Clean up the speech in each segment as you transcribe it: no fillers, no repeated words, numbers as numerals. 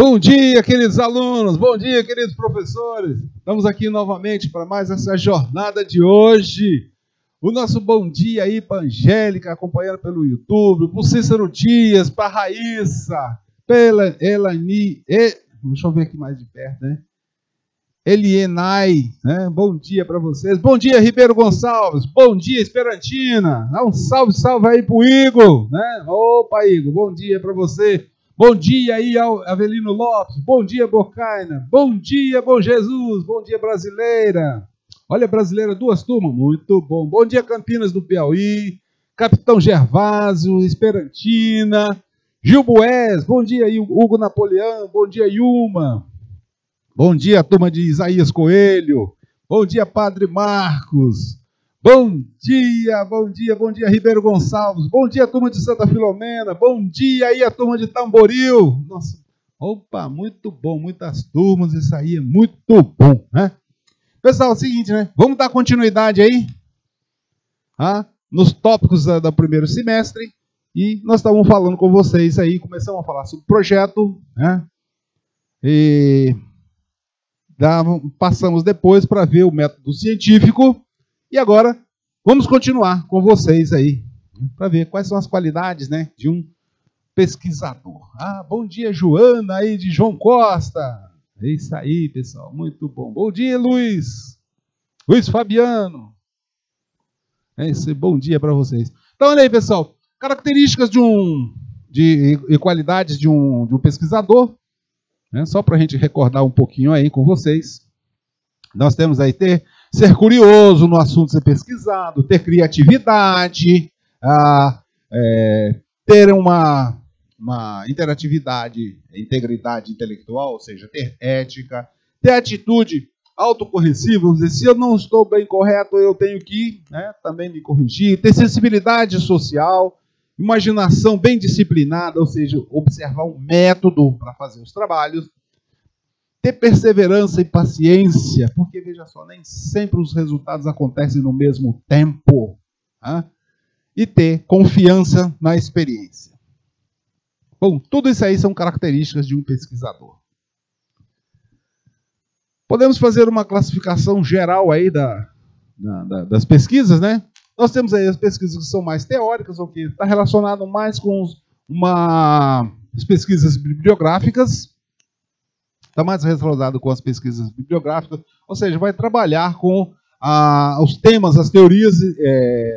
Bom dia, queridos alunos, bom dia, queridos professores. Estamos aqui novamente para mais essa jornada de hoje. O nosso bom dia aí para a Angélica, acompanhando pelo YouTube, para o Cícero Dias, para a Raíssa, pela Elani, deixa eu ver aqui mais de perto, né? Elienay, né? Bom dia para vocês. Bom dia, Ribeiro Gonçalves. Bom dia, Esperantina. Dá um salve, salve aí para o Igor, né? Opa, Igor, bom dia para você. Bom dia aí ao Avelino Lopes, bom dia Bocaina, bom dia Bom Jesus, bom dia Brasileira. Olha, Brasileira, duas turmas, muito bom. Bom dia Campinas do Piauí, Capitão Gervásio, Esperantina, Gil Bués, bom dia Hugo Napoleão, bom dia Yuma. Bom dia turma de Isaías Coelho, bom dia Padre Marcos. Bom dia, bom dia, bom dia, Ribeiro Gonçalves. Bom dia, turma de Santa Filomena. Bom dia aí, a turma de Tamboril. Nossa, opa, muito bom, muitas turmas, isso aí é muito bom, né? Pessoal, é o seguinte, né? Vamos dar continuidade aí, nos tópicos do primeiro semestre. E nós estávamos falando com vocês aí, começamos a falar sobre o projeto, né? E passamos depois para ver o método científico. E agora, vamos continuar com vocês aí, para ver quais são as qualidades, né, de um pesquisador. Bom dia, Joana, aí de João Costa. É isso aí, pessoal, muito bom. Bom dia, Luiz Fabiano. É isso aí, bom dia para vocês. Então, olha aí, pessoal, características e qualidades de um pesquisador, né, só para a gente recordar um pouquinho aí com vocês. Nós temos aí ser curioso no assunto ser pesquisado, ter criatividade, ter uma interatividade, integridade intelectual, ou seja, ter ética, ter atitude autocorresiva, vamos dizer, se eu não estou bem correto, eu tenho que, né, também me corrigir, ter sensibilidade social, imaginação bem disciplinada, ou seja, observar um método para fazer os trabalhos, ter perseverança e paciência, porque, veja só, nem sempre os resultados acontecem no mesmo tempo. E ter confiança na experiência. Bom, tudo isso aí são características de um pesquisador. Podemos fazer uma classificação geral aí das pesquisas, né? Nós temos aí as pesquisas que são mais teóricas, ou que está relacionado mais com as pesquisas bibliográficas. Está mais relacionado com as pesquisas bibliográficas, ou seja, vai trabalhar com os temas, as teorias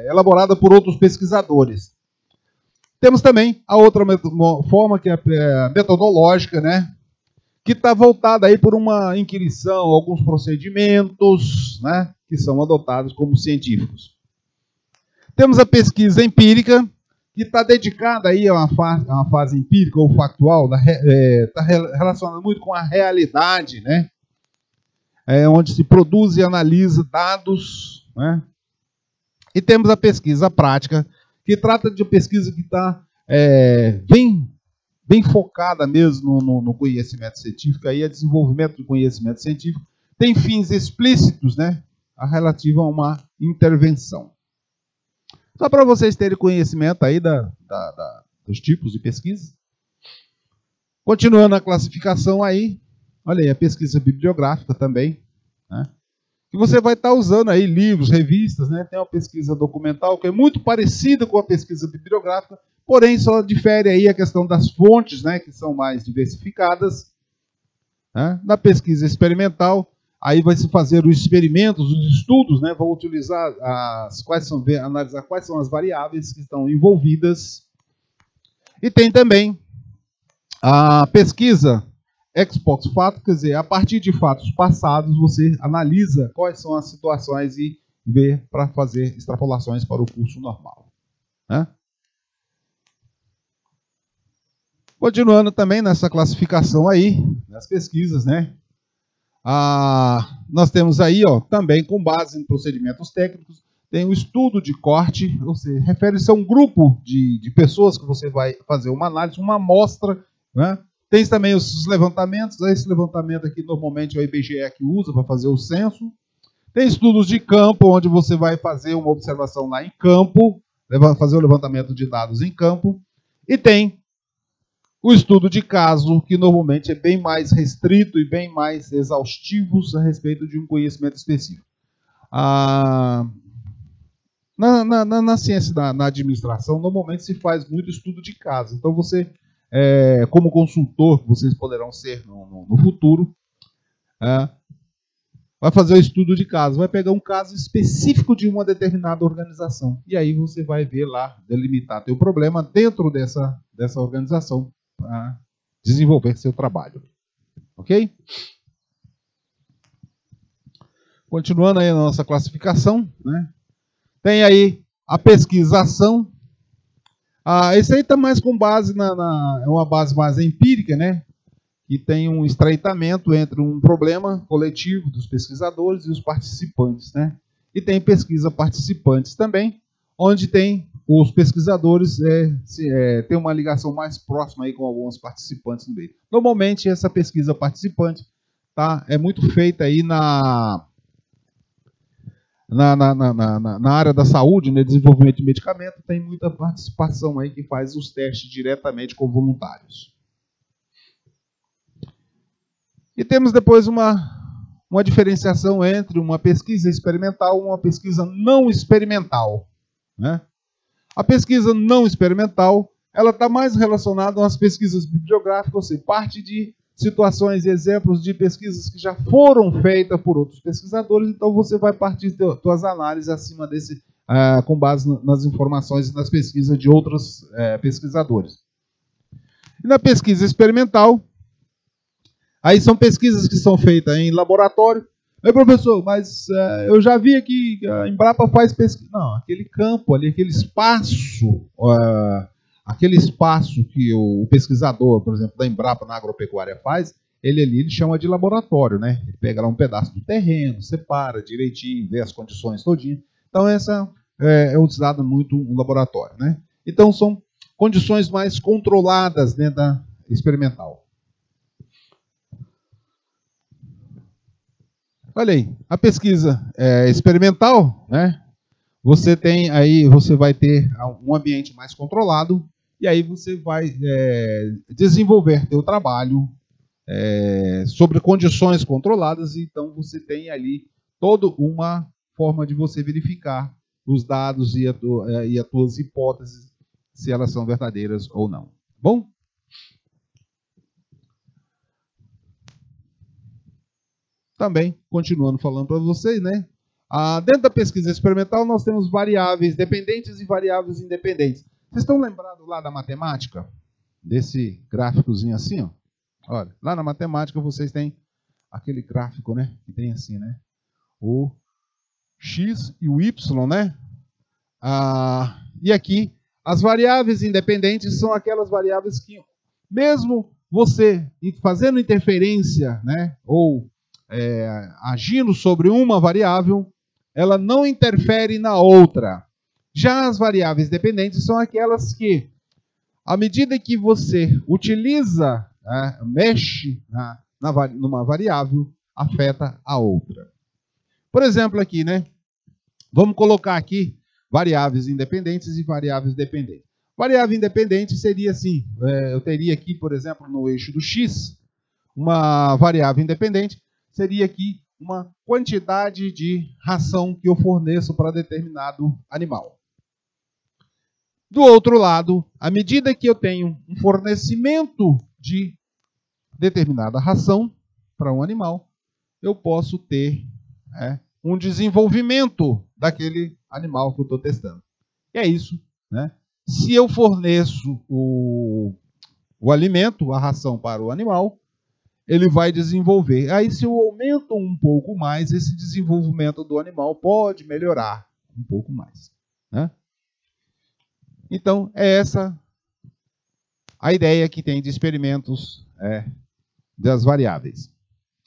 elaboradas por outros pesquisadores. Temos também a outra forma, que é a metodológica, né, que está voltada aí por uma inquirição, alguns procedimentos, né, que são adotados como científicos. Temos a pesquisa empírica, que está dedicada aí a uma fase empírica ou factual, está relacionada muito com a realidade, né? Onde se produz e analisa dados, né? E temos a pesquisa prática, que trata de pesquisa que está bem focada mesmo no conhecimento científico, aí é desenvolvimento do conhecimento científico, tem fins explícitos, né? Relativo a uma intervenção. Só para vocês terem conhecimento aí dos tipos de pesquisa. Continuando a classificação aí, olha aí, a pesquisa bibliográfica também, né? Que você vai estar usando aí livros, revistas, né? Tem uma pesquisa documental que é muito parecida com a pesquisa bibliográfica, porém só difere aí a questão das fontes, né? Que são mais diversificadas, né? Na pesquisa experimental, aí vai se fazer os experimentos, os estudos, né? Vão utilizar analisar quais são as variáveis que estão envolvidas. E tem também a pesquisa ex post facto, quer dizer, a partir de fatos passados, você analisa quais são as situações e vê para fazer extrapolações para o curso normal, né? Continuando também nessa classificação aí, nas pesquisas, né? Nós temos aí, também com base em procedimentos técnicos, tem o estudo de corte, ou seja, refere-se a um grupo de pessoas que você vai fazer uma análise, uma amostra, né? Tem também os levantamentos, esse levantamento aqui normalmente é o IBGE que usa para fazer o censo. Tem estudos de campo, onde você vai fazer uma observação lá em campo, fazer o levantamento de dados em campo. E tem o estudo de caso, que normalmente é bem mais restrito e bem mais exaustivo a respeito de um conhecimento específico. Na ciência, na administração, normalmente se faz muito estudo de caso. Então, você, como consultor, que vocês poderão ser no futuro, vai fazer o estudo de caso, vai pegar um caso específico de uma determinada organização. E aí você vai ver lá, delimitar teu problema dentro dessa organização para desenvolver seu trabalho. Ok? Continuando aí a nossa classificação, né? Tem aí a pesquisação. Esse aí está mais com base é uma base mais empírica, né? Que tem um estreitamento entre um problema coletivo dos pesquisadores e os participantes, né? E tem pesquisa participantes também, onde tem os pesquisadores tem uma ligação mais próxima aí com alguns participantes no meio. Normalmente essa pesquisa participante é muito feita aí na área da saúde, no desenvolvimento de medicamento, tem muita participação aí que faz os testes diretamente com voluntários. E temos depois uma diferenciação entre uma pesquisa experimental e uma pesquisa não experimental, né? A pesquisa não experimental, ela está mais relacionada às pesquisas bibliográficas, ou seja, parte de situações e exemplos de pesquisas que já foram feitas por outros pesquisadores, então você vai partir das suas análises acima desse, com base nas informações e nas pesquisas de outros pesquisadores. E na pesquisa experimental, aí são pesquisas que são feitas em laboratório. Professor, mas eu já vi aqui que a Embrapa faz pesquisa. Não, aquele campo ali, aquele espaço que o pesquisador, por exemplo, da Embrapa na agropecuária faz, ele chama de laboratório, né? Ele pega lá um pedaço do terreno, separa direitinho, vê as condições todinho. Então, essa é utilizado muito um laboratório, né? Então, são condições mais controladas dentro da experimental. Olha aí, a pesquisa experimental, né? Você vai ter um ambiente mais controlado e aí você vai desenvolver seu trabalho sobre condições controladas. Então você tem ali toda uma forma de você verificar os dados e as tuas hipóteses, se elas são verdadeiras ou não. Bom? Também, continuando falando para vocês, né? Dentro da pesquisa experimental, nós temos variáveis dependentes e variáveis independentes. Vocês estão lembrados lá da matemática? Desse gráficozinho assim, ó? Olha, lá na matemática vocês têm aquele gráfico, né? Que tem assim, né? O X e o Y, né? E aqui, as variáveis independentes são aquelas variáveis que, mesmo você fazendo interferência, né? Ou agindo sobre uma variável, ela não interfere na outra. Já as variáveis dependentes são aquelas que, à medida que você utiliza, mexe numa variável, afeta a outra. Por exemplo, aqui, né? Vamos colocar aqui variáveis independentes e variáveis dependentes. Variável independente seria assim, eu teria aqui, por exemplo, no eixo do X, uma variável independente, seria aqui uma quantidade de ração que eu forneço para determinado animal. Do outro lado, à medida que eu tenho um fornecimento de determinada ração para um animal, eu posso ter um desenvolvimento daquele animal que eu estou testando. E é isso, né? Se eu forneço o alimento, a ração para o animal, ele vai desenvolver. Aí, se eu aumento um pouco mais, esse desenvolvimento do animal pode melhorar um pouco mais, né? Então, é essa a ideia que tem de experimentos das variáveis.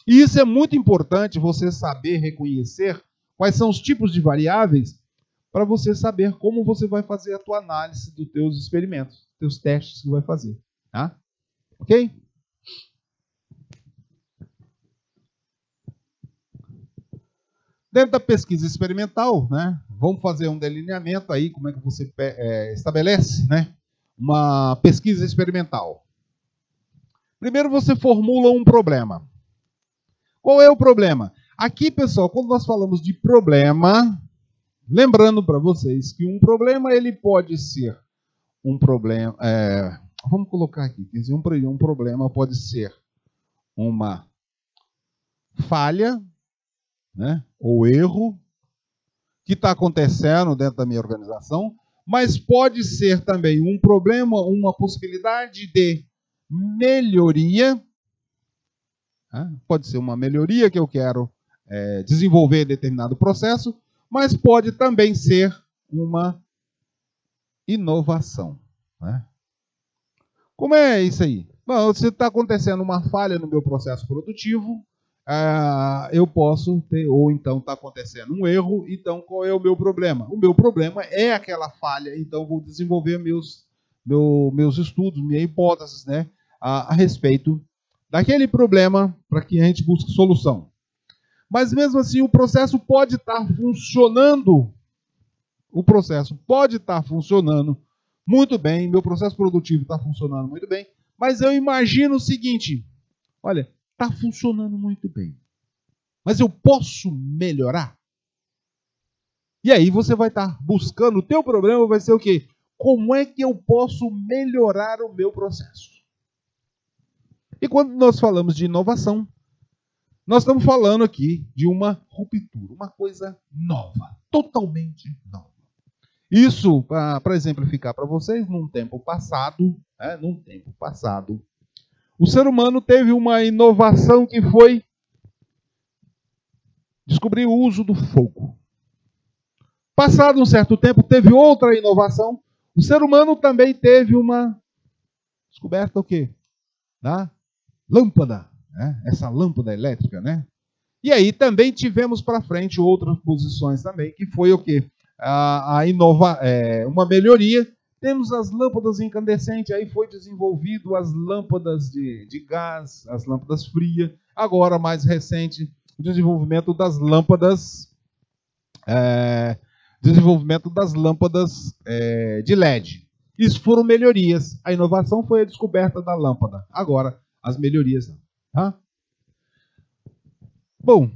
E isso é muito importante, você saber reconhecer quais são os tipos de variáveis, para você saber como você vai fazer a tua análise dos teus experimentos, teus testes que você vai fazer. Tá? Ok? Dentro da pesquisa experimental, né, vamos fazer um delineamento aí, como é que você estabelece, né, uma pesquisa experimental. Primeiro você formula um problema. Qual é o problema? Aqui, pessoal, quando nós falamos de problema, lembrando para vocês que um problema ele pode ser um problema. Vamos colocar aqui. Um problema pode ser uma falha, né, ou erro que está acontecendo dentro da minha organização, mas pode ser também um problema, uma possibilidade de melhoria. Pode ser uma melhoria que eu quero desenvolver determinado processo, mas pode também ser uma inovação. Né? Como é isso aí? Bom, se está acontecendo uma falha no meu processo produtivo, eu posso ter, ou então está acontecendo um erro, então qual é o meu problema? O meu problema é aquela falha, então vou desenvolver meus estudos, minhas hipóteses, né, a respeito daquele problema para que a gente busque solução. Mas mesmo assim o processo pode estar funcionando, muito bem, meu processo produtivo está funcionando muito bem, mas eu imagino o seguinte, olha, está funcionando muito bem, mas eu posso melhorar? E aí você vai estar buscando, o teu problema vai ser o quê? Como é que eu posso melhorar o meu processo? E quando nós falamos de inovação, nós estamos falando aqui de uma ruptura, uma coisa nova, totalmente nova. Isso, para exemplificar para vocês, num tempo passado, o ser humano teve uma inovação que foi descobrir o uso do fogo. Passado um certo tempo, teve outra inovação. O ser humano também teve uma descoberta o quê? Da lâmpada, né? Essa lâmpada elétrica, né? E aí também tivemos para frente outras posições também, que foi o quê? Uma melhoria. Temos as lâmpadas incandescentes, aí foi desenvolvido as lâmpadas de gás, as lâmpadas frias. Agora, mais recente, o desenvolvimento das lâmpadas de LED. Isso foram melhorias. A inovação foi a descoberta da lâmpada. Agora, as melhorias. Tá? Bom,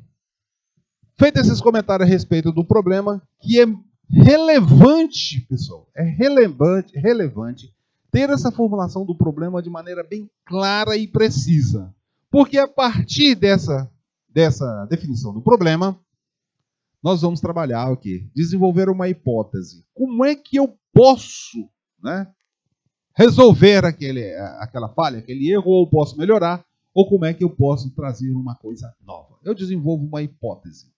feito esses comentários a respeito do problema, que é relevante, pessoal, é relevante ter essa formulação do problema de maneira bem clara e precisa. Porque a partir dessa definição do problema, nós vamos trabalhar o quê? Desenvolver uma hipótese. Como é que eu posso, né, resolver aquela falha, aquele erro, ou posso melhorar, ou como é que eu posso trazer uma coisa nova? Eu desenvolvo uma hipótese.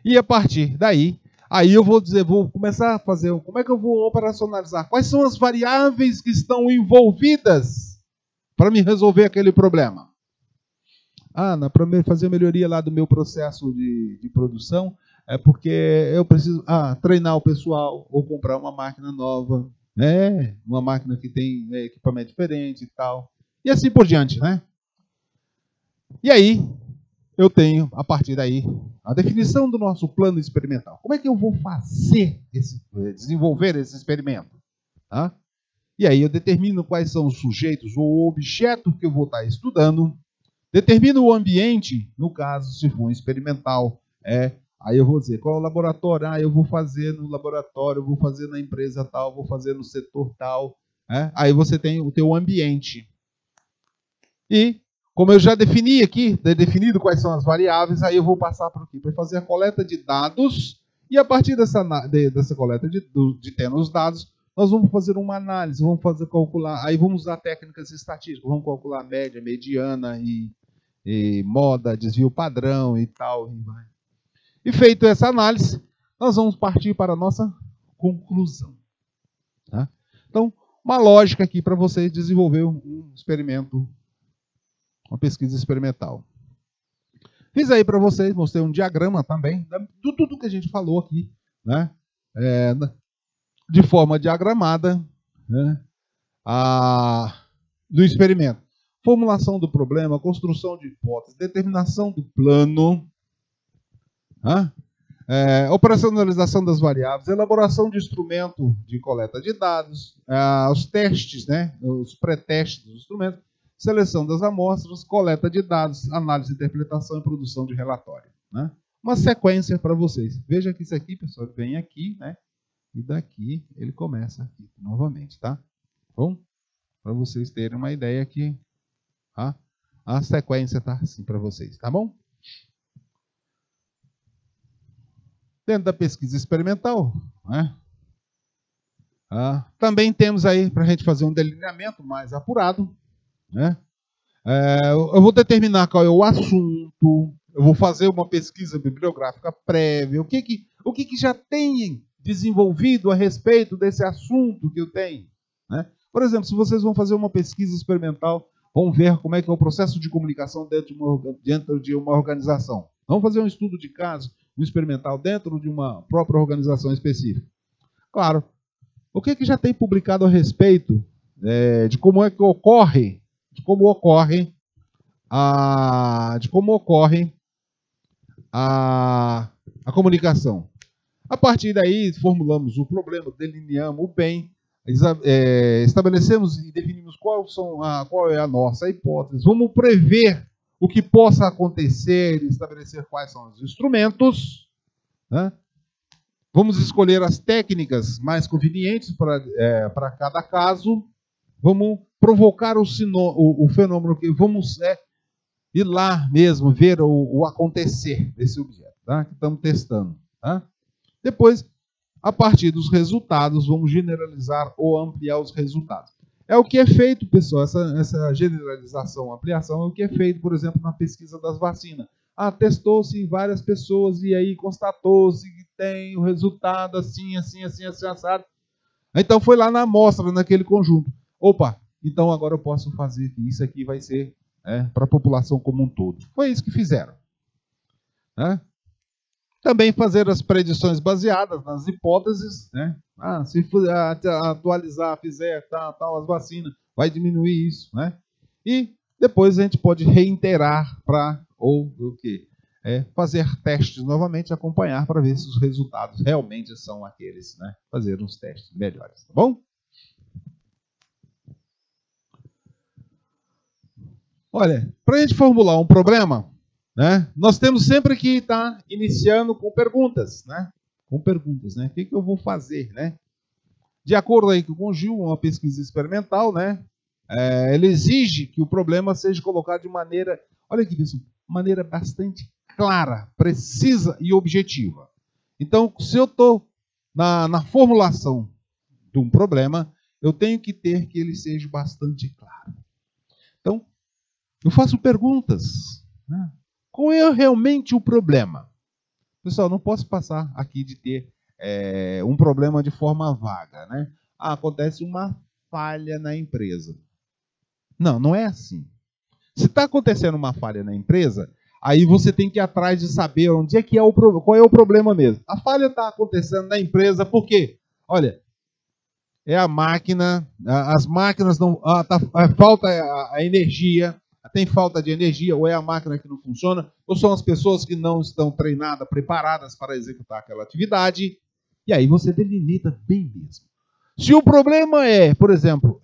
E a partir daí, aí eu vou começar a fazer, como é que eu vou operacionalizar? Quais são as variáveis que estão envolvidas para me resolver aquele problema? Para fazer a melhoria lá do meu processo de produção, é porque eu preciso treinar o pessoal, ou comprar uma máquina nova, uma máquina que tem equipamento diferente e tal. E assim por diante, né? E aí, eu tenho, a partir daí, a definição do nosso plano experimental. Como é que eu vou desenvolver esse experimento? Tá? E aí eu determino quais são os sujeitos ou objetos que eu vou estar estudando. Determino o ambiente, no caso, se for um experimental. Aí eu vou dizer, qual é o laboratório? Eu vou fazer no laboratório, eu vou fazer na empresa tal, vou fazer no setor tal. Aí você tem o teu ambiente. E, como eu já defini aqui, definido quais são as variáveis, aí eu vou passar para aqui, para fazer a coleta de dados, e a partir dessa coleta de tendo os dados, nós vamos fazer uma análise, vamos calcular, aí vamos usar técnicas estatísticas, vamos calcular média, mediana e moda, desvio padrão e tal. E feito essa análise, nós vamos partir para a nossa conclusão. Tá? Então, uma lógica aqui para você desenvolver um experimento, uma pesquisa experimental. Fiz aí para vocês, mostrei um diagrama também, de tudo que a gente falou aqui, né? De forma diagramada, né? Do experimento. Formulação do problema, construção de hipótese, determinação do plano, operacionalização das variáveis, elaboração de instrumento de coleta de dados, os testes, né? Os pré-testes dos instrumentos, seleção das amostras, coleta de dados, análise, interpretação e produção de relatório, né? Uma sequência para vocês. Veja que isso aqui, pessoal, vem aqui, né? E daqui ele começa aqui novamente, tá? Bom, para vocês terem uma ideia aqui, a sequência tá assim para vocês, tá bom? Dentro da pesquisa experimental, né? Também temos aí para a gente fazer um delineamento mais apurado, né? Eu vou determinar qual é o assunto, eu vou fazer uma pesquisa bibliográfica prévia, o que já tem desenvolvido a respeito desse assunto que eu tenho, né? Por exemplo, se vocês vão fazer uma pesquisa experimental, vão ver como é que é o processo de comunicação dentro de uma organização. Vamos fazer um estudo de caso, um experimental dentro de uma própria organização específica. Claro, o que já tem publicado a respeito de como é que ocorre, de como ocorre a comunicação. A partir daí, formulamos o problema, delineamos o bem, estabelecemos e definimos qual é a nossa hipótese. Vamos prever o que possa acontecer e estabelecer quais são os instrumentos, né? Vamos escolher as técnicas mais convenientes para cada caso. Vamos provocar o fenômeno, que vamos ir lá mesmo, ver o acontecer desse objeto, tá? Que estamos testando, tá? Depois, a partir dos resultados, vamos generalizar ou ampliar os resultados. É o que é feito, pessoal, essa generalização, ampliação, é o que é feito, por exemplo, na pesquisa das vacinas. Testou-se em várias pessoas e aí constatou-se que tem o resultado assim, assado. Então foi lá na amostra, naquele conjunto. Opa, então agora eu posso fazer que isso aqui vai ser para a população como um todo. Foi isso que fizeram, né? Também fazer as predições baseadas nas hipóteses, né? Se atualizar, fizer tal as vacinas, vai diminuir isso, né? E depois a gente pode reiterar fazer testes novamente, acompanhar para ver se os resultados realmente são aqueles, né? Fazer uns testes melhores, tá bom? Olha, para a gente formular um problema, né, nós temos sempre que estar iniciando com perguntas, né? Com perguntas, né? O que eu vou fazer, né? De acordo aí com o Gil, uma pesquisa experimental, né? Ele exige que o problema seja colocado de maneira, olha aqui, pessoal, maneira bastante clara, precisa e objetiva. Então, se eu estou na formulação de um problema, eu tenho que ter que ele seja bastante claro. Então, eu faço perguntas, né? Qual é realmente o problema? Pessoal, não posso passar aqui de ter um problema de forma vaga, né? Acontece uma falha na empresa. Não é assim. Se está acontecendo uma falha na empresa, aí você tem que ir atrás de saber onde é que qual é o problema mesmo. A falha está acontecendo na empresa por quê? Olha, é a máquina, as máquinas não... falta a energia... Tem falta de energia, ou é a máquina que não funciona, ou são as pessoas que não estão treinadas, preparadas para executar aquela atividade. E aí você delimita bem mesmo. Se o problema por exemplo,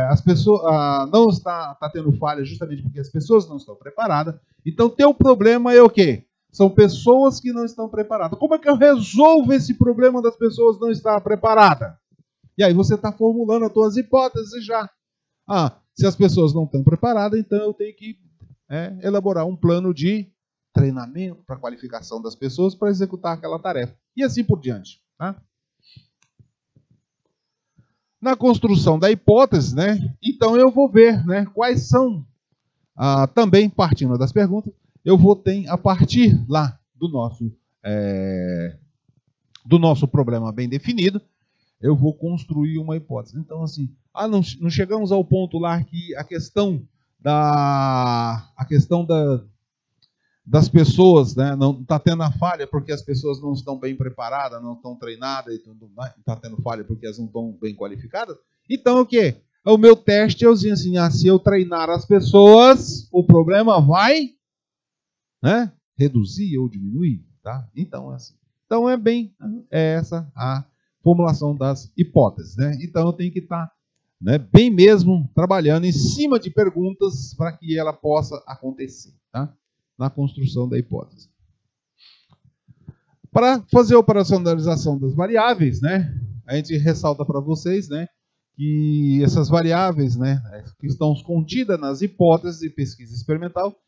as pessoas não está tendo falha justamente porque as pessoas não estão preparadas, então teu problema é o quê? São pessoas que não estão preparadas. Como é que eu resolvo esse problema das pessoas não estar preparadas? E aí você está formulando as tuas hipóteses já. Se as pessoas não estão preparadas, então eu tenho que elaborar um plano de treinamento para a qualificação das pessoas para executar aquela tarefa. E assim por diante. Tá? Na construção da hipótese, né, então eu vou ver, né, quais são, também partindo das perguntas, eu vou ter, a partir lá do nosso problema bem definido, eu vou construir uma hipótese. Então, assim, não chegamos ao ponto lá que a questão das pessoas, né, não está tendo a falha porque as pessoas não estão bem preparadas, não estão treinadas, está tendo falha porque elas não estão bem qualificadas. Então, o quê? O meu teste é assim, se eu treinar as pessoas, o problema vai, né, reduzir ou diminuir. Tá? Então, é assim. Então, essa a formulação das hipóteses, né? Então eu tenho que estar né? Bem mesmo trabalhando em cima de perguntas para que ela possa acontecer, tá? Na construção da hipótese. Para fazer a operacionalização das variáveis, né? A gente ressalta para vocês, né, que essas variáveis, né, que estão contidas nas hipóteses de pesquisa experimental,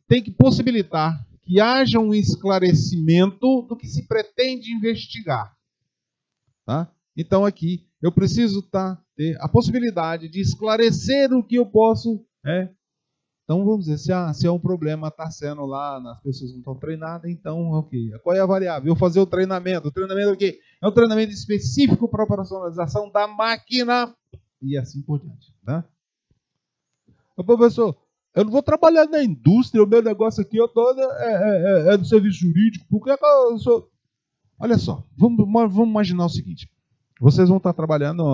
tem que possibilitar que haja um esclarecimento do que se pretende investigar. Tá? Então aqui eu preciso ter a possibilidade de esclarecer o que eu posso. Então vamos dizer, se é um problema está sendo lá, as pessoas não estão treinadas, então ok. Qual é a variável? Eu fazer o treinamento. O treinamento é o quê? É um treinamento específico para a operacionalização da máquina e assim por diante. Né? Professor, eu não vou trabalhar na indústria, o meu negócio aqui é do serviço jurídico. Por que eu sou... Olha só, vamos imaginar o seguinte. Vocês vão estar trabalhando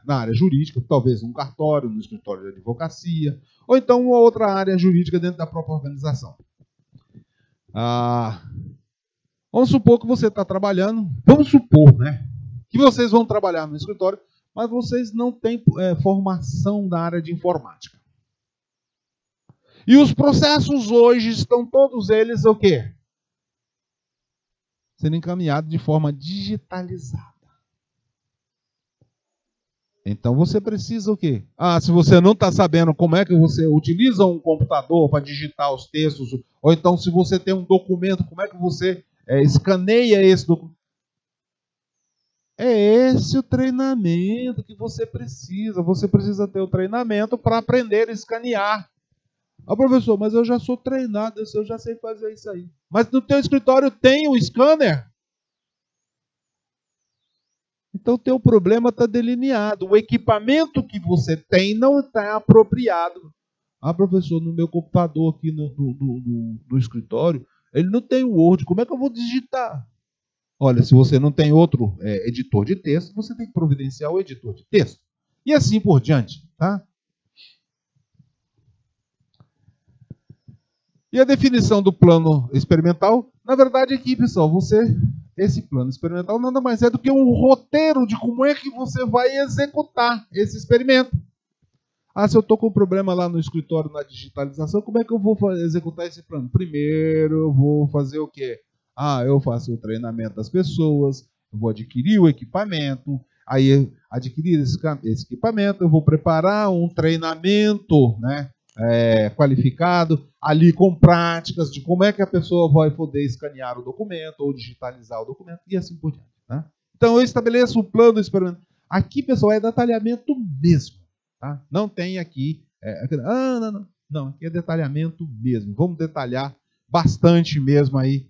na área jurídica, talvez num cartório, no escritório de advocacia, ou então uma outra área jurídica dentro da própria organização. Vamos supor que você está trabalhando, vamos supor, né, que vocês vão trabalhar no escritório, mas vocês não têm formação da área de informática. E os processos hoje estão todos eles o quê? Sendo encaminhados de forma digitalizada. Então você precisa o quê? Se você não está sabendo como é que você utiliza um computador para digitar os textos, ou então se você tem um documento, como é que você escaneia esse documento? É esse o treinamento que você precisa. Você precisa ter o treinamento para aprender a escanear. Professor, mas eu já sou treinado, eu já sei fazer isso aí. Mas no teu escritório tem um scanner? Então o teu problema está delineado. O equipamento que você tem não está apropriado. Professor, no meu computador aqui no escritório, ele não tem o Word. Como é que eu vou digitar? Olha, se você não tem outro editor de texto, você tem que providenciar o editor de texto. E assim por diante, tá? E a definição do plano experimental, na verdade aqui, pessoal, esse plano experimental nada mais é do que um roteiro de como é que você vai executar esse experimento. Se eu estou com um problema lá no escritório na digitalização, como é que eu vou executar esse plano? Primeiro eu vou fazer o quê? Eu faço o treinamento das pessoas, eu vou adquirir o equipamento, aí adquirir esse equipamento, eu vou preparar um treinamento, né? Qualificado, ali com práticas de como é que a pessoa vai poder escanear o documento ou digitalizar o documento e assim por diante. Né? Então eu estabeleço o plano experimental. Aqui, pessoal, é detalhamento mesmo. Tá? Não tem aqui... Não, aqui é detalhamento mesmo. Vamos detalhar bastante mesmo aí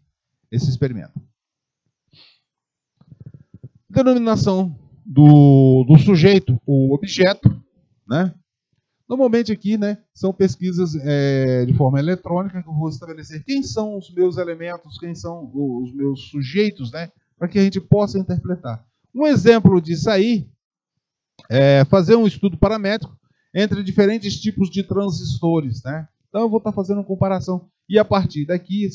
esse experimento. Denominação do sujeito, o objeto, né? Normalmente aqui, né, são pesquisas de forma eletrônica que eu vou estabelecer quem são os meus elementos, quem são os meus sujeitos, né, para que a gente possa interpretar. Um exemplo disso aí é fazer um estudo paramétrico entre diferentes tipos de transistores, né? Então eu vou estar fazendo uma comparação e a partir daqui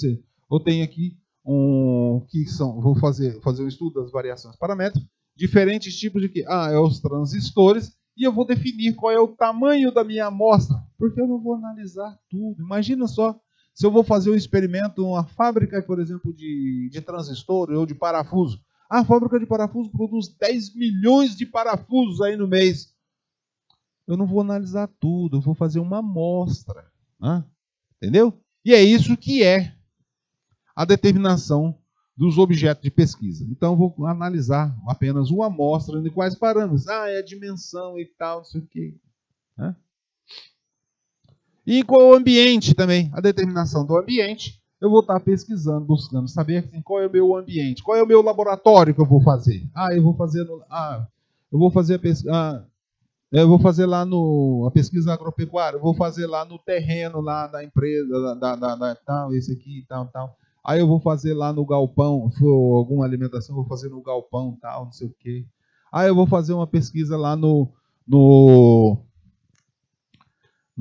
eu tenho aqui vou fazer um estudo das variações paramétricas, diferentes tipos de que os transistores. E eu vou definir qual é o tamanho da minha amostra, porque eu não vou analisar tudo. Imagina só, se eu vou fazer um experimento, uma fábrica, por exemplo, de transistor ou de parafuso. A fábrica de parafuso produz 10 milhões de parafusos aí no mês. Eu não vou analisar tudo, eu vou fazer uma amostra. Né? Entendeu? E é isso que é a determinação dos objetos de pesquisa. Então, eu vou analisar apenas uma amostra de quais parâmetros. É a dimensão e tal, não sei o quê. Né? E qual é o ambiente também? A determinação do ambiente. Eu vou estar pesquisando, buscando saber assim, qual é o meu ambiente, qual é o meu laboratório que eu vou fazer. Eu vou fazer eu vou fazer lá a pesquisa agropecuária, eu vou fazer lá no terreno lá da empresa, tal, esse aqui e tal. Aí eu vou fazer lá no galpão, se for alguma alimentação, eu vou fazer no galpão, tal, não sei o quê. Aí eu vou fazer uma pesquisa lá no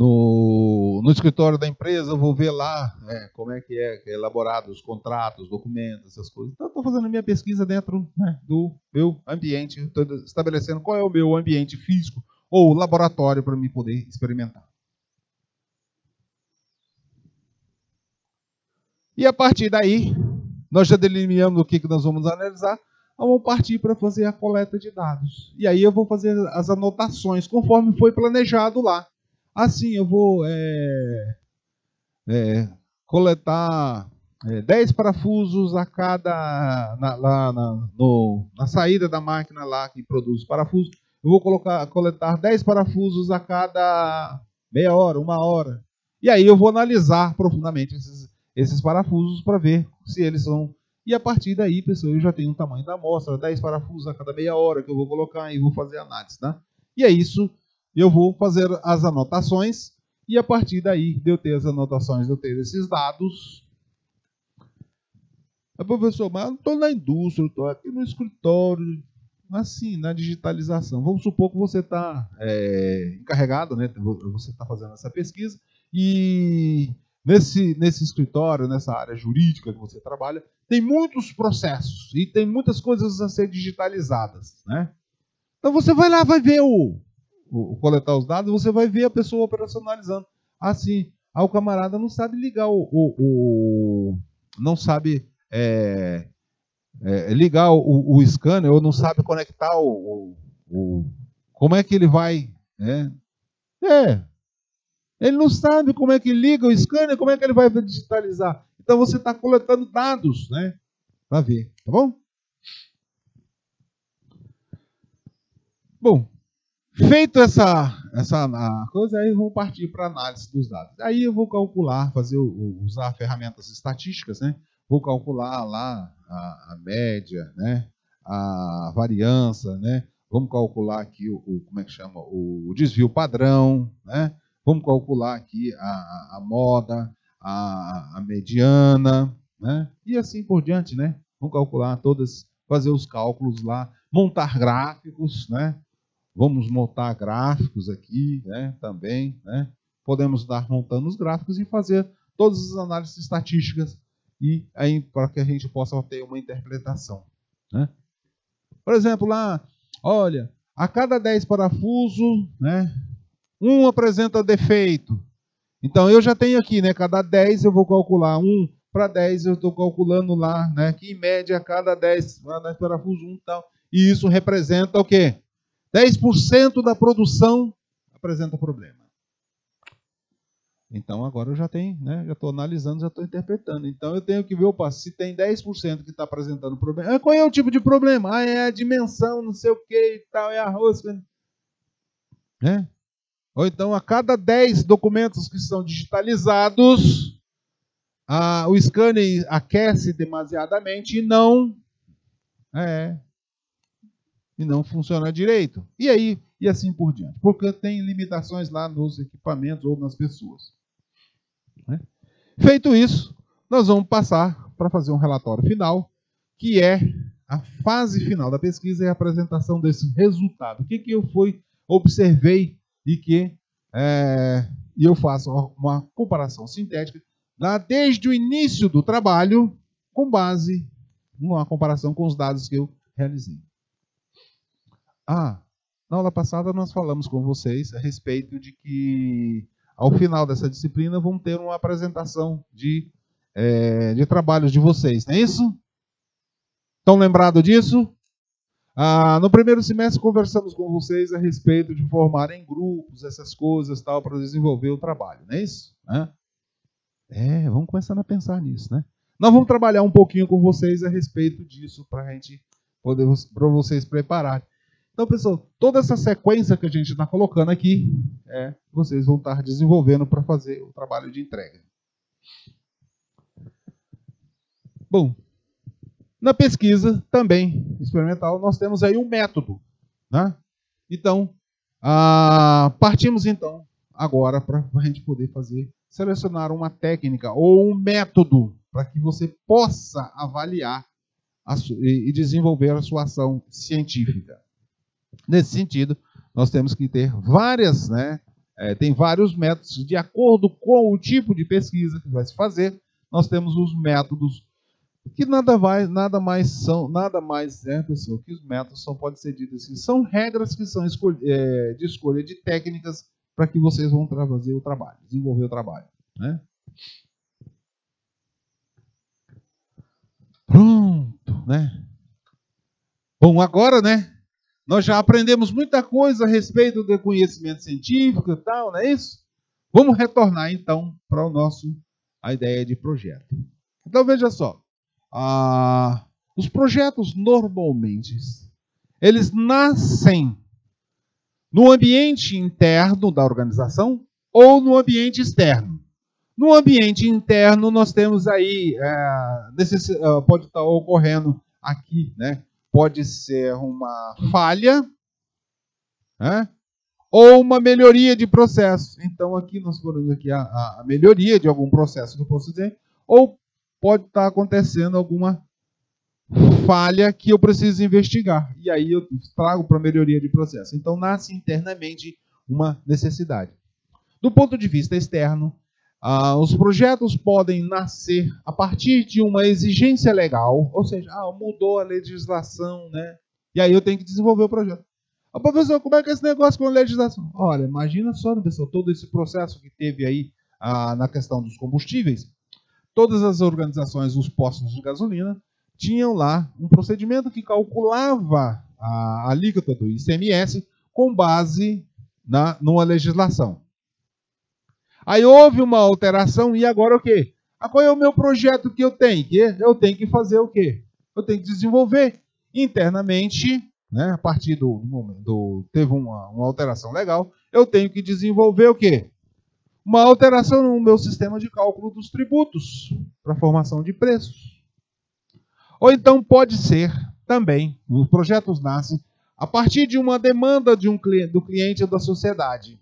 no escritório da empresa, eu vou ver lá como é que é elaborado os contratos, documentos, essas coisas. Então, eu estou fazendo a minha pesquisa dentro, né, do meu ambiente, estou estabelecendo qual é o meu ambiente físico ou laboratório para me poder experimentar. E a partir daí, nós já delineamos o que nós vamos analisar, vamos partir para fazer a coleta de dados. E aí eu vou fazer as anotações conforme foi planejado lá. Assim, eu vou coletar 10 parafusos a cada na saída da máquina lá que produz parafusos. Eu vou coletar 10 parafusos a cada meia hora, 1 hora. E aí eu vou analisar profundamente esses parafusos para ver se eles são... E a partir daí, pessoal, eu já tenho o tamanho da amostra, 10 parafusos a cada meia hora que eu vou colocar e vou fazer análise, tá? E é isso, eu vou fazer as anotações e a partir daí, de eu ter as anotações, de eu ter esses dados... Professor, mas eu não estou na indústria, eu estou aqui no escritório, assim, na digitalização. Vamos supor que você está encarregado, né? Você está fazendo essa pesquisa e nesse escritório, nessa área jurídica que você trabalha, tem muitos processos e tem muitas coisas a ser digitalizadas, né? Então você vai lá, vai ver coletar os dados, você vai ver a pessoa operacionalizando. Assim, o camarada não sabe ligar não sabe ligar o scanner, ou não sabe conectar como é que ele vai, ele não sabe como é que liga o scanner, como é que ele vai digitalizar. Então você está coletando dados, né, para ver, tá bom? Bom, feito essa coisa, aí vamos partir para a análise dos dados. Aí eu vou calcular, usar ferramentas estatísticas, né? Vou calcular lá a média, né? A variância, né? Vamos calcular aqui como é que chama? O desvio padrão, né? Vamos calcular aqui a moda, a mediana, né? E assim por diante, né? Vamos calcular fazer os cálculos lá, montar gráficos, né? Vamos montar gráficos aqui, né? Também, né? Podemos estar montando os gráficos e fazer todas as análises estatísticas e aí para que a gente possa ter uma interpretação, né? Por exemplo, lá, olha, a cada 10 parafusos, né? Um apresenta defeito. Então eu já tenho aqui, né? Cada 10 eu vou calcular 1 para 10, eu estou calculando lá, né? Que em média a cada 10 parafusos 1 tal. E isso representa o quê? 10% da produção apresenta problema. Então agora eu já tenho, né? Já estou analisando, já estou interpretando. Então eu tenho que ver, opa, se tem 10% que está apresentando problema. Qual é o tipo de problema? É a dimensão, não sei o que e tal, é a rosca. Né? Ou então a cada 10 documentos que são digitalizados, o scanner aquece demasiadamente e não funciona direito. E aí, e assim por diante. Porque tem limitações lá nos equipamentos ou nas pessoas. Né? Feito isso, nós vamos passar para fazer um relatório final, que é a fase final da pesquisa e a apresentação desse resultado. O que eu observei e que eu faço uma comparação sintética lá desde o início do trabalho, com base numa comparação com os dados que eu realizei. Na aula passada nós falamos com vocês a respeito de que, ao final dessa disciplina, vamos ter uma apresentação de trabalhos de vocês, não é isso? Estão lembrados disso? No primeiro semestre conversamos com vocês a respeito de formar em grupos, essas coisas, tal, para desenvolver o trabalho, não é isso? Vamos começar a pensar nisso, né? Nós vamos trabalhar um pouquinho com vocês a respeito disso para vocês prepararem. Então, pessoal, toda essa sequência que a gente está colocando aqui, vocês vão estar desenvolvendo para fazer o trabalho de entrega. Bom, na pesquisa também experimental, nós temos aí um método, né? Então, partimos então agora para a gente poder selecionar uma técnica ou um método para que você possa avaliar e desenvolver a sua ação científica. Nesse sentido, nós temos que ter várias tem vários métodos de acordo com o tipo de pesquisa que vai se fazer. Nós temos os métodos que nada mais é, pessoal, que os métodos podem ser ditos assim, são regras que são de escolha de técnicas para que vocês vão fazer o trabalho, desenvolver o trabalho, né? Pronto, né? Bom, agora, né? Nós já aprendemos muita coisa a respeito do conhecimento científico e tal, não é isso? Vamos retornar, então, para a ideia de projeto. Então, veja só. Os projetos, normalmente, eles nascem no ambiente interno da organização ou no ambiente externo. No ambiente interno, nós temos aí, pode estar ocorrendo aqui, né? Pode ser uma falha, né? Ou uma melhoria de processo. Então, aqui nós falamos aqui a melhoria de algum processo, que eu posso dizer, ou pode estar acontecendo alguma falha que eu preciso investigar. E aí eu trago para a melhoria de processo. Então, nasce internamente uma necessidade. Do ponto de vista externo, os projetos podem nascer a partir de uma exigência legal, ou seja, mudou a legislação, né? E aí eu tenho que desenvolver o projeto. Professor, como é que é esse negócio com a legislação? Olha, imagina só, pessoal, todo esse processo que teve aí na questão dos combustíveis. Todas as organizações, os postos de gasolina, tinham lá um procedimento que calculava a alíquota do ICMS com base numa legislação. Aí houve uma alteração e agora o quê? Qual é o meu projeto que eu tenho? Eu tenho que fazer o quê? Eu tenho que desenvolver internamente, né, a partir do momento teve uma alteração legal, eu tenho que desenvolver o quê? Uma alteração no meu sistema de cálculo dos tributos para formação de preços. Ou então pode ser também, os projetos nascem a partir de uma demanda do cliente ou da sociedade.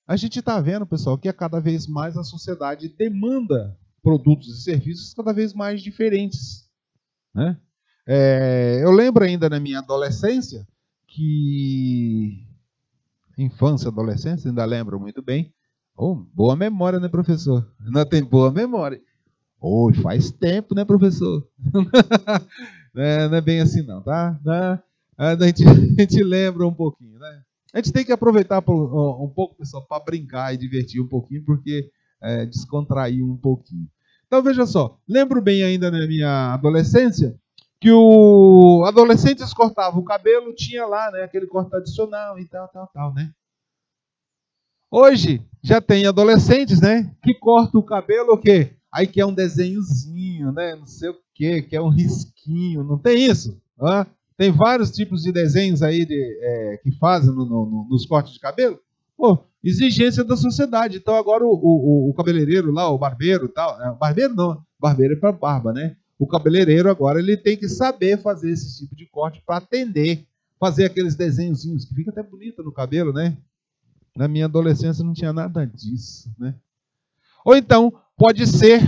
A gente está vendo, pessoal, que cada vez mais a sociedade demanda produtos e serviços cada vez mais diferentes, né? Eu lembro ainda na minha adolescência que... Infância, adolescência, ainda lembro muito bem. Boa memória, né, professor? Ainda tem boa memória. Faz tempo, né, professor? Não é bem assim, não, tá? A gente lembra um pouquinho, né? A gente tem que aproveitar um pouco, pessoal, para brincar e divertir um pouquinho, porque descontrair um pouquinho. Então, veja só. Lembro bem ainda na minha adolescência que adolescentes cortavam o cabelo, tinha lá, né, aquele corte tradicional e tal, né? Hoje, já tem adolescentes, né, que cortam o cabelo, o quê? Aí quer um desenhozinho, né, não sei o quê, quer um risquinho, não tem isso? Tem vários tipos de desenhos aí que fazem nos cortes de cabelo. Exigência da sociedade. Então agora o cabeleireiro lá, o barbeiro e tal, barbeiro não, barbeiro é para barba, né? O cabeleireiro agora ele tem que saber fazer esse tipo de corte para atender, fazer aqueles desenhozinhos que fica até bonito no cabelo, né? Na minha adolescência não tinha nada disso, né? Ou então pode ser,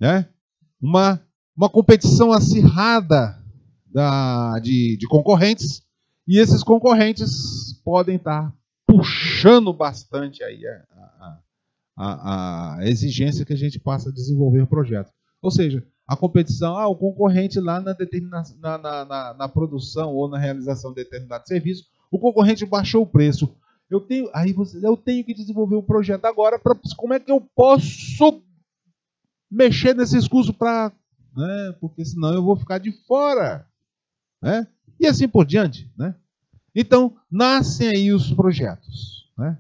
né, uma competição acirrada de concorrentes, e esses concorrentes podem estar puxando bastante aí a exigência que a gente passa a desenvolver o projeto. Ou seja, a competição, o concorrente lá na produção ou na realização de determinado serviço, o concorrente baixou o preço. Eu tenho que desenvolver um projeto agora para como é que eu posso mexer nesses custos para, né, porque senão eu vou ficar de fora, né? E assim por diante, né? Então, nascem aí os projetos, né?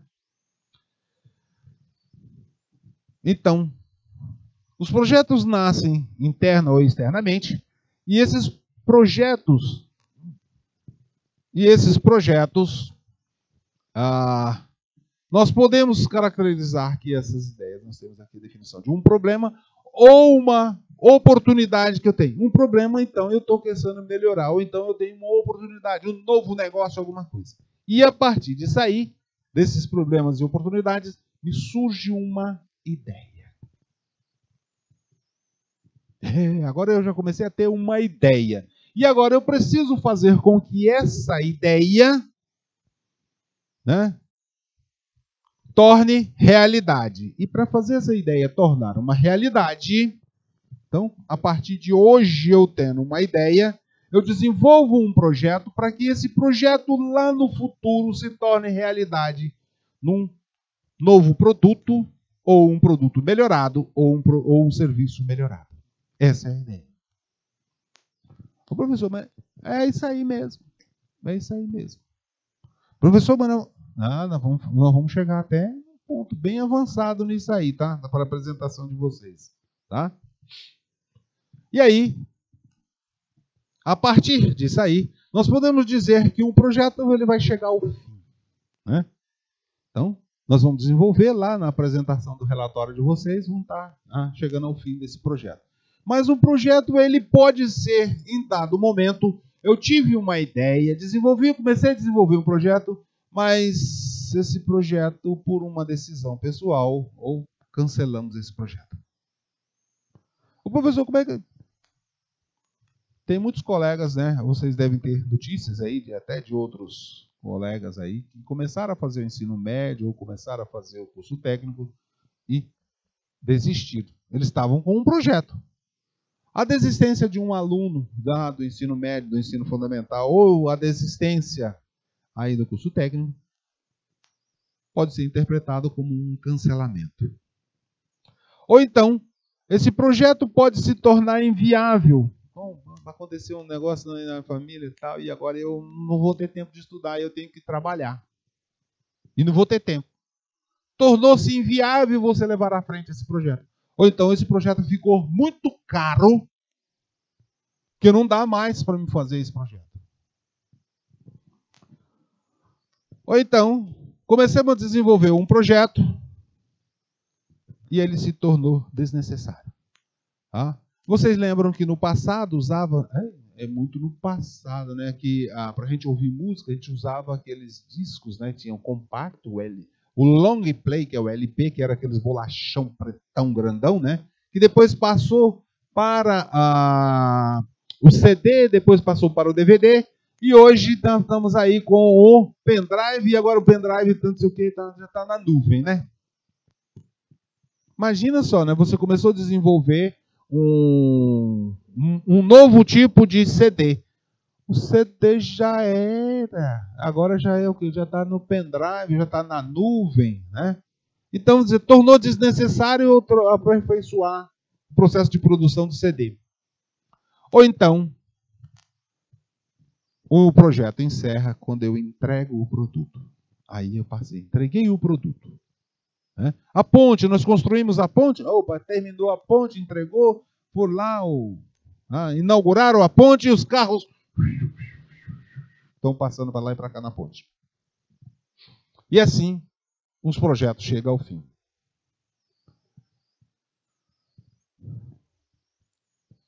Então, os projetos nascem interna ou externamente, e esses projetos nós podemos caracterizar que essas ideias, nós temos aqui a definição de um problema ou uma oportunidade que eu tenho. Um problema, então, eu estou pensando em melhorar, ou então eu tenho uma oportunidade, um novo negócio, alguma coisa. E a partir disso aí, desses problemas e oportunidades, me surge uma ideia. Agora eu já comecei a ter uma ideia. E agora eu preciso fazer com que essa ideia né, torne realidade. E para fazer essa ideia tornar uma realidade, então, a partir de hoje eu tendo uma ideia, eu desenvolvo um projeto para que esse projeto lá no futuro se torne realidade num novo produto, ou um produto melhorado, ou um serviço melhorado. Essa é a ideia. O professor, mas é isso aí mesmo. É isso aí mesmo. Professor, mas nós vamos chegar até um ponto bem avançado nisso aí, tá? Para a apresentação de vocês, tá? E aí, a partir disso aí, nós podemos dizer que um projeto ele vai chegar ao fim, né? Então, nós vamos desenvolver lá na apresentação do relatório de vocês, vão estar chegando ao fim desse projeto. Mas o projeto ele pode ser, em dado momento, eu tive uma ideia, comecei a desenvolver um projeto, mas esse projeto, por uma decisão pessoal, ou cancelamos esse projeto. O professor, como é que... Tem muitos colegas, né? Vocês devem ter notícias aí, até de outros colegas aí, que começaram a fazer o ensino médio, ou começaram a fazer o curso técnico, e desistiram. Eles estavam com um projeto. A desistência de um aluno do ensino médio, do ensino fundamental, ou a desistência aí do curso técnico, pode ser interpretado como um cancelamento. Ou então, esse projeto pode se tornar inviável. Bom, aconteceu um negócio na família e tal, e agora eu não vou ter tempo de estudar, eu tenho que trabalhar. E não vou ter tempo. Tornou-se inviável você levar à frente esse projeto. Ou então esse projeto ficou muito caro, que não dá mais para me fazer esse projeto. Ou então, comecemos a desenvolver um projeto e ele se tornou desnecessário. Tá? Vocês lembram que no passado usava... É muito no passado, né? Que para a gente ouvir música, a gente usava aqueles discos, né? Tinha o compacto, o long play, que é o LP, que era aqueles bolachão pretão grandão, né? Que depois passou para o CD, depois passou para o DVD, e hoje nós estamos aí com o pendrive, e agora o pendrive, tanto sei o que, já está na nuvem, né? Imagina só, né? Você começou a desenvolver um novo tipo de CD. O CD já era, agora já é o que? Já está no pendrive, já está na nuvem, né? Então, tornou desnecessário aperfeiçoar o processo de produção do CD. Ou então, o projeto encerra quando eu entrego o produto. Aí eu entreguei o produto. Né? A ponte, nós construímos a ponte, opa, terminou a ponte, entregou, por lá, inauguraram a ponte e os carros estão passando para lá e para cá na ponte. E assim, os projetos chegam ao fim.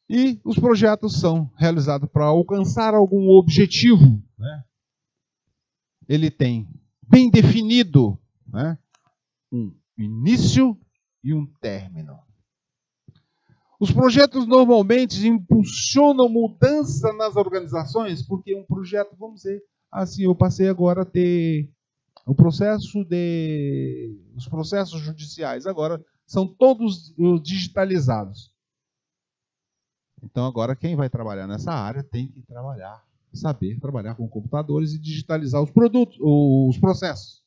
E os projetos são realizados para alcançar algum objetivo. Né? Ele tem bem definido, né, um início e um término. Os projetos normalmente impulsionam mudança nas organizações, porque um projeto, vamos dizer, assim, eu passei agora a ter os processos judiciais, agora são todos digitalizados. Então agora quem vai trabalhar nessa área tem que saber trabalhar com computadores e digitalizar os produtos, os processos.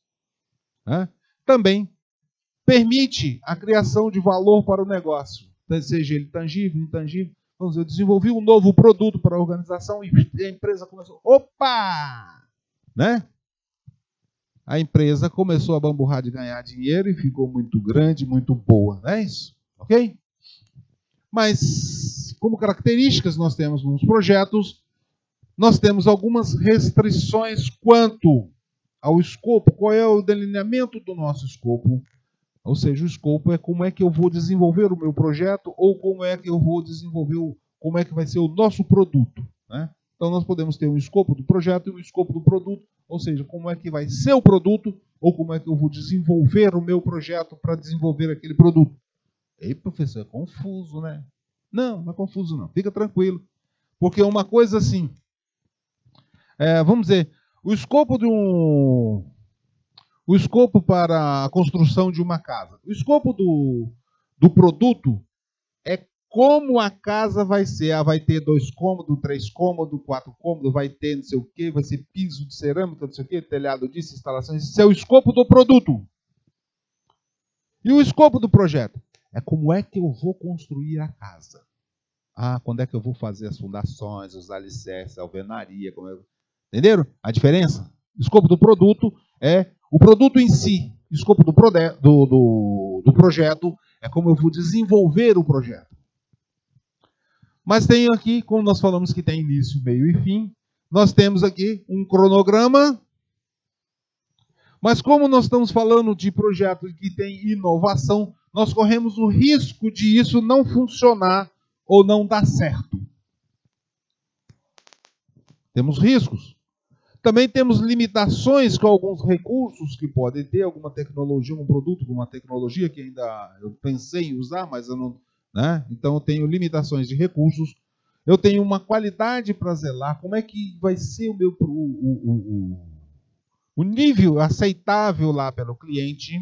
Né? Também permite a criação de valor para o negócio, seja ele tangível, intangível. Vamos dizer, eu desenvolvi um novo produto para a organização e a empresa começou, opa! Né? A empresa começou a bamburrar de ganhar dinheiro e ficou muito grande, muito boa. Não é isso? Ok? Mas, como características nós temos nos projetos, nós temos algumas restrições quanto ao escopo. Qual é o delineamento do nosso escopo? Ou seja, o escopo é como é que eu vou desenvolver o meu projeto ou como é que eu vou desenvolver, como é que vai ser o nosso produto. Né? Então, nós podemos ter um escopo do projeto e um escopo do produto, ou seja, como é que vai ser o produto ou como é que eu vou desenvolver o meu projeto para desenvolver aquele produto. Ei, professor, é confuso, né? Não, não é confuso não. Fica tranquilo. Porque uma coisa assim, vamos dizer, o escopo o escopo para a construção de uma casa. O escopo do produto é como a casa vai ser. Ah, vai ter 2 cômodos, 3 cômodos, 4 cômodos, vai ter não sei o quê, vai ser piso de cerâmica, não sei o quê, telhado disso, instalações. Isso é o escopo do produto. E o escopo do projeto? É como é que eu vou construir a casa. Ah, quando é que eu vou fazer as fundações, os alicerces, a alvenaria. Entenderam a diferença? O escopo do produto é o produto em si. O escopo do projeto é como eu vou desenvolver o projeto. Mas tem aqui, como nós falamos que tem início, meio e fim, nós temos aqui um cronograma. Mas como nós estamos falando de projeto que tem inovação, nós corremos o risco de isso não funcionar ou não dar certo. Temos riscos. Também temos limitações com alguns recursos que podem ter, alguma tecnologia, um produto com uma tecnologia que ainda eu pensei em usar, mas eu não... Né? Então eu tenho limitações de recursos. Eu tenho uma qualidade para zelar. Como é que vai ser o nível aceitável lá pelo cliente?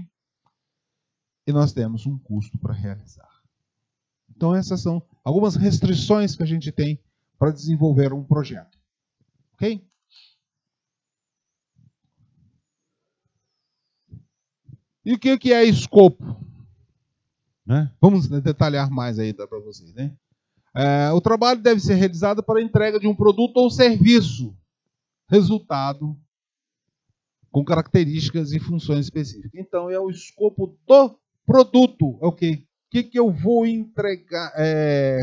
E nós temos um custo para realizar. Então essas são algumas restrições que a gente tem para desenvolver um projeto. Ok? E o que é escopo? Né? Vamos detalhar mais aí para vocês. Né? O trabalho deve ser realizado para a entrega de um produto ou serviço. Resultado com características e funções específicas. Então, é o escopo do produto. É o quê? O que eu vou entregar?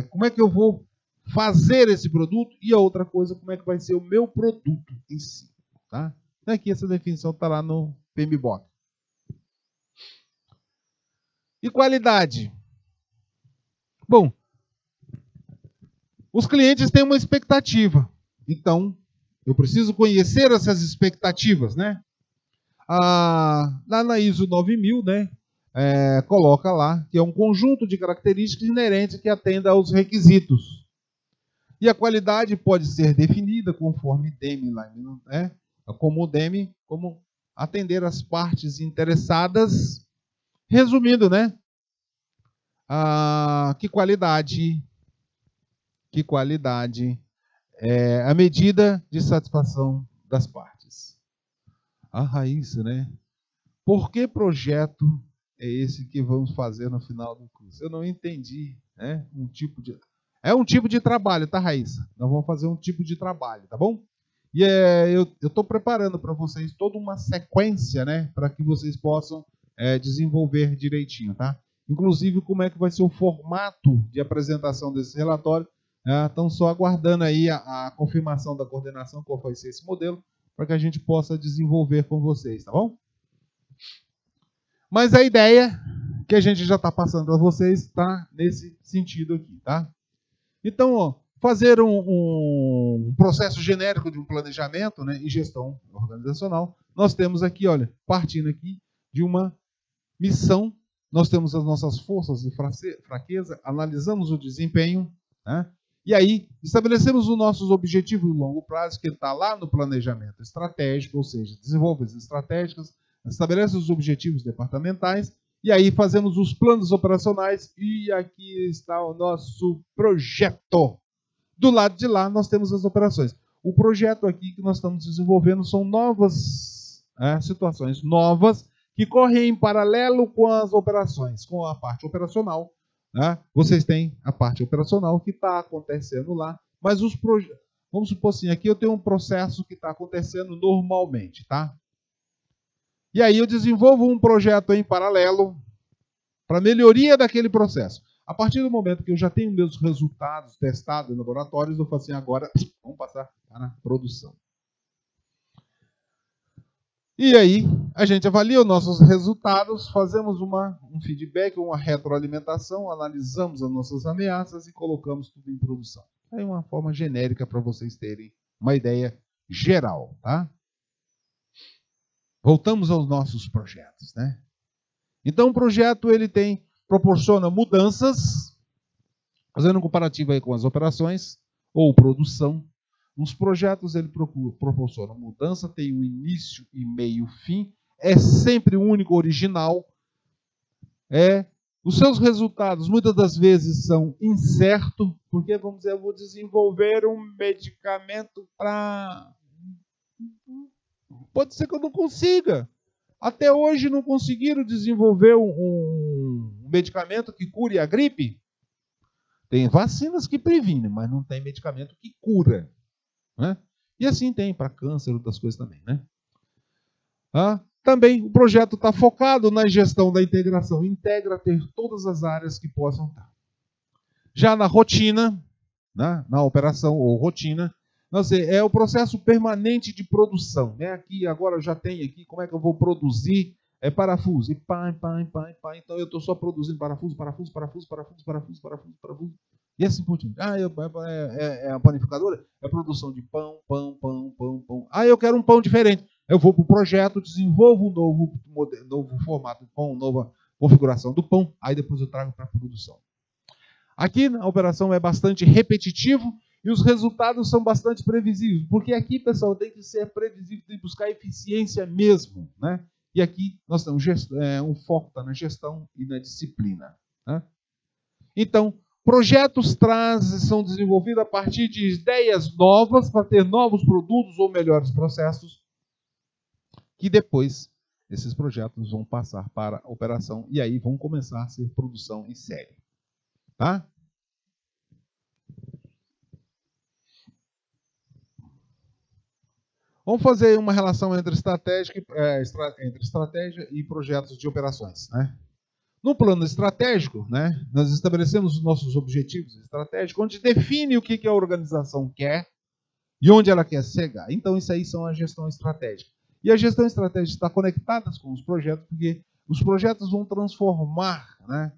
Como é que eu vou fazer esse produto? E a outra coisa, como é que vai ser o meu produto em si. Tá? Aqui essa definição está lá no PMBOK. E qualidade? Bom, os clientes têm uma expectativa. Então, eu preciso conhecer essas expectativas, né? Lá na ISO 9000, né? Coloca lá que é um conjunto de características inerentes que atenda aos requisitos. E a qualidade pode ser definida conforme DEME, né? Como DEME, como atender as partes interessadas. Resumindo, né? Que qualidade é a medida de satisfação das partes. A raiz, né? Por que projeto é esse que vamos fazer no final do curso? Eu não entendi, né? É um tipo de trabalho, tá, Raíssa? Nós vamos fazer um tipo de trabalho, tá bom? E eu estou preparando para vocês toda uma sequência, né? Para que vocês possam desenvolver direitinho, tá? Inclusive, como é que vai ser o formato de apresentação desse relatório. Estão só aguardando aí a confirmação da coordenação, qual vai ser esse modelo, para que a gente possa desenvolver com vocês, tá bom? Mas a ideia que a gente já está passando para vocês está nesse sentido aqui, tá? Então, ó, fazer um processo genérico de um planejamento, né, e gestão organizacional, nós temos aqui, olha, partindo aqui de uma missão, nós temos as nossas forças e fraquezas, analisamos o desempenho, né? E aí estabelecemos os nossos objetivos de longo prazo, que está lá no planejamento estratégico, ou seja, desenvolve as estratégicas, estabelece os objetivos departamentais, e aí fazemos os planos operacionais, e aqui está o nosso projeto. Do lado de lá nós temos as operações. O projeto aqui que nós estamos desenvolvendo são novas situações novas, que correm em paralelo com as operações, com a parte operacional. Né? Vocês têm a parte operacional que está acontecendo lá, mas os projetos, vamos supor assim, aqui eu tenho um processo que está acontecendo normalmente, tá? E aí eu desenvolvo um projeto em paralelo para melhoria daquele processo. A partir do momento que eu já tenho meus resultados testados em laboratórios, eu falo assim, agora vamos passar para a produção. E aí, a gente avalia os nossos resultados, fazemos um feedback, uma retroalimentação, analisamos as nossas ameaças e colocamos tudo em produção. É uma forma genérica para vocês terem uma ideia geral, tá? Voltamos aos nossos projetos, né? Então, o projeto ele proporciona mudanças, fazendo um comparativo aí com as operações ou produção. Nos projetos ele proporciona mudança, tem um início e meio fim. é sempre único, original. Os seus resultados muitas das vezes são incertos, porque, vamos dizer, eu vou desenvolver um medicamento para... Pode ser que eu não consiga. Até hoje não conseguiram desenvolver um medicamento que cure a gripe. Tem vacinas que previnem, mas não tem medicamento que cura, né? E assim tem para câncer e outras coisas também, né? Também o projeto está focado na gestão da integração. Integra ter todas as áreas que possam estar. Já na rotina, né, na operação ou rotina, é o processo permanente de produção. Né? Aqui agora já tem aqui como é que eu vou produzir parafuso. E pá. Então eu estou só produzindo parafuso. E assim por diante. É a panificadora? É a produção de pão. Eu quero um pão diferente. Eu vou para o projeto, desenvolvo um novo formato de pão, nova configuração do pão, aí depois eu trago para a produção. Aqui a operação é bastante repetitivo e os resultados são bastante previsíveis, porque aqui, pessoal, tem que ser previsível, tem que buscar eficiência mesmo, né? E aqui nós temos um foco tá na gestão e na disciplina, né? Então, projetos são desenvolvidos a partir de ideias novas para ter novos produtos ou melhores processos, que depois esses projetos vão passar para a operação e aí vão começar a ser produção em série. Tá? Vamos fazer uma relação entre estratégia e projetos de operações. Né? No plano estratégico, né, nós estabelecemos os nossos objetivos estratégicos, onde define o que a organização quer e onde ela quer chegar. Então, isso aí são a gestão estratégica. E a gestão estratégica está conectada com os projetos, porque os projetos vão transformar, né,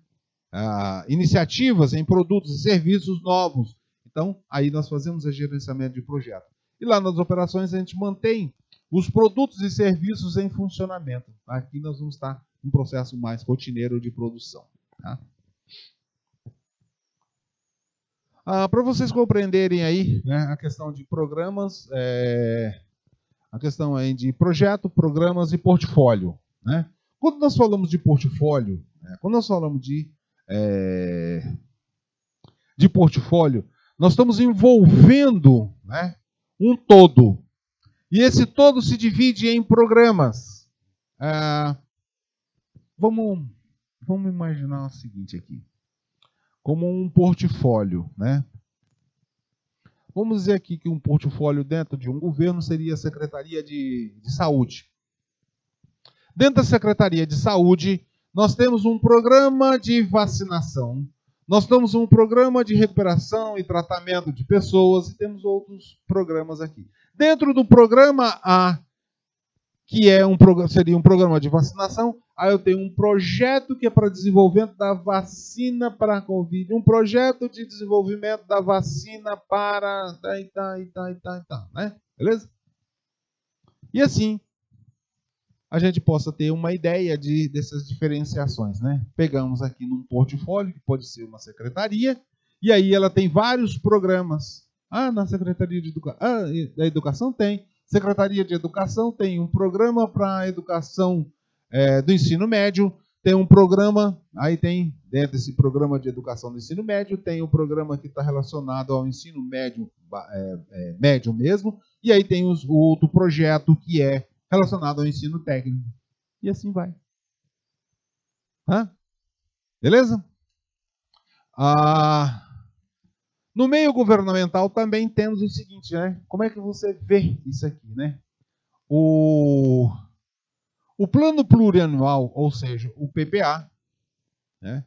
iniciativas em produtos e serviços novos. Então, aí nós fazemos o gerenciamento de projeto. E lá nas operações a gente mantém os produtos e serviços em funcionamento. Aqui nós vamos estar num processo mais rotineiro de produção. Tá? Para vocês compreenderem aí, né, a questão de programas, a questão aí de projeto, programas e portfólio. Né? Quando nós falamos de portfólio, quando nós falamos de portfólio, nós estamos envolvendo, né, um todo. E esse todo se divide em programas. Vamos imaginar o seguinte aqui. Como um portfólio, né? Vamos dizer aqui que um portfólio dentro de um governo seria a Secretaria de Saúde. Dentro da Secretaria de Saúde, nós temos um programa de vacinação, nós temos um programa de recuperação e tratamento de pessoas e temos outros programas aqui. Dentro do programa A, que seria um programa de vacinação, aí eu tenho um projeto que é para desenvolvimento da vacina para a Covid, um projeto de desenvolvimento da vacina para... né? Beleza? E assim, a gente possa ter uma ideia dessas diferenciações, né? Pegamos aqui num portfólio, que pode ser uma secretaria, e aí ela tem vários programas. Na Secretaria da Educação tem. Secretaria de Educação tem um programa para a educação do ensino médio, tem um programa, aí tem, dentro desse programa de educação do ensino médio, tem um programa que está relacionado ao ensino médio, médio mesmo, e aí tem o outro projeto que é relacionado ao ensino técnico. E assim vai. Beleza? No meio governamental também temos o seguinte, né? Como é que você vê isso aqui, né? O plano plurianual, ou seja, o PPA, né?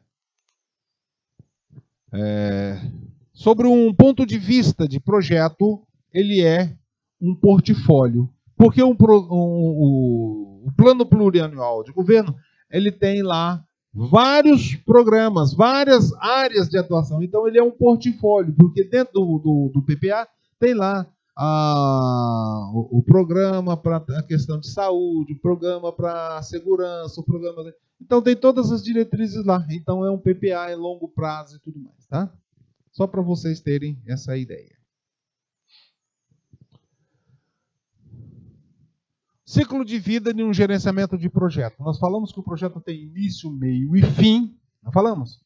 Sobre um ponto de vista de projeto, ele é um portfólio. Porque o plano plurianual de governo, ele tem lá vários programas, várias áreas de atuação. Então, ele é um portfólio, porque dentro do PPA tem lá o programa para a questão de saúde, o programa para a segurança, o programa... Então, tem todas as diretrizes lá. Então, é um PPA em longo prazo e tudo mais, tá? Só para vocês terem essa ideia. Ciclo de vida de um gerenciamento de projeto. Nós falamos que o projeto tem início, meio e fim. Não falamos?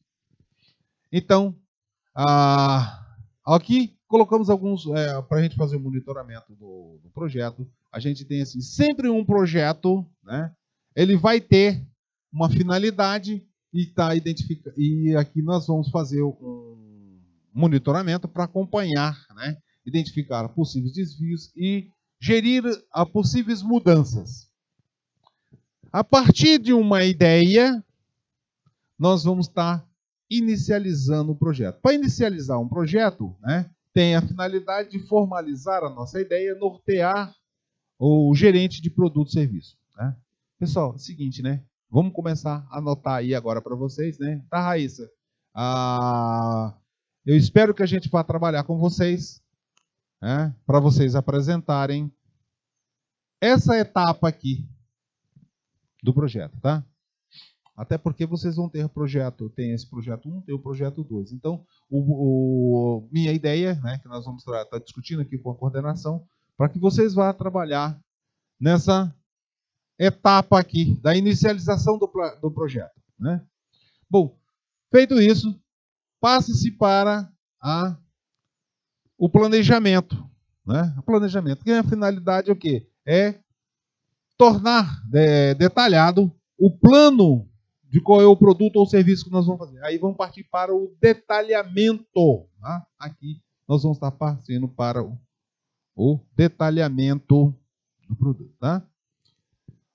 Então, aqui colocamos alguns, para a gente fazer o monitoramento do projeto. A gente tem assim, sempre um projeto, né? Ele vai ter uma finalidade e aqui nós vamos fazer um monitoramento para acompanhar, né? Identificar possíveis desvios e gerir possíveis mudanças. A partir de uma ideia, nós vamos estar inicializando o projeto. Para inicializar um projeto, né, tem a finalidade de formalizar a nossa ideia, nortear o gerente de produto e serviço. Né? Pessoal, é o seguinte, né? Vamos começar a anotar aí agora para vocês, né? Tá, Raíssa? Eu espero que a gente vá trabalhar com vocês, né, para vocês apresentarem essa etapa aqui do projeto, tá? Até porque vocês vão ter projeto, tem esse projeto 1, tem o projeto 2. Então, minha ideia, né, que nós vamos estar discutindo aqui com a coordenação, para que vocês vá trabalhar nessa etapa aqui da inicialização do projeto, né? Bom, feito isso, passe-se para o planejamento, né? O planejamento, que a finalidade é o quê? É tornar detalhado o plano de qual é o produto ou serviço que nós vamos fazer. Aí vamos partir para o detalhamento. Tá? Aqui nós vamos estar partindo para o detalhamento do produto. Tá?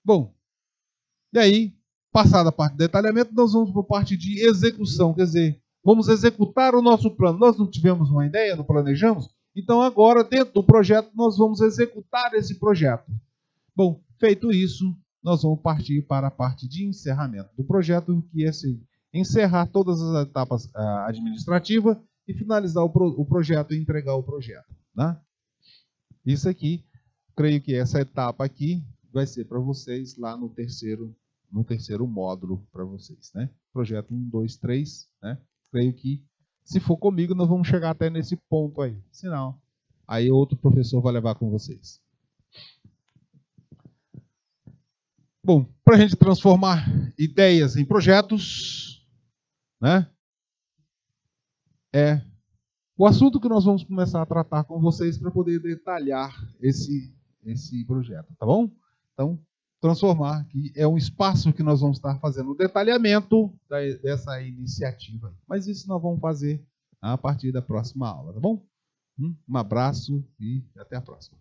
Bom, e aí, passada a parte de detalhamento, nós vamos para a parte de execução. Quer dizer, vamos executar o nosso plano. Nós não tivemos uma ideia, não planejamos? Então agora, dentro do projeto, nós vamos executar esse projeto. Bom, feito isso, nós vamos partir para a parte de encerramento do projeto, que é encerrar todas as etapas administrativas e finalizar o projeto e entregar o projeto. Né? Isso aqui, creio que essa etapa aqui vai ser para vocês lá no terceiro módulo para vocês. Né? Projeto 1, 2, 3. Né? Creio que, se for comigo, nós vamos chegar até nesse ponto aí. Se não, aí outro professor vai levar com vocês. Bom, para a gente transformar ideias em projetos, né? É o assunto que nós vamos começar a tratar com vocês para poder detalhar esse projeto, tá bom? Então, transformar, que é um espaço que nós vamos estar fazendo o detalhamento dessa iniciativa. Mas isso nós vamos fazer a partir da próxima aula, tá bom? Um abraço e até a próxima.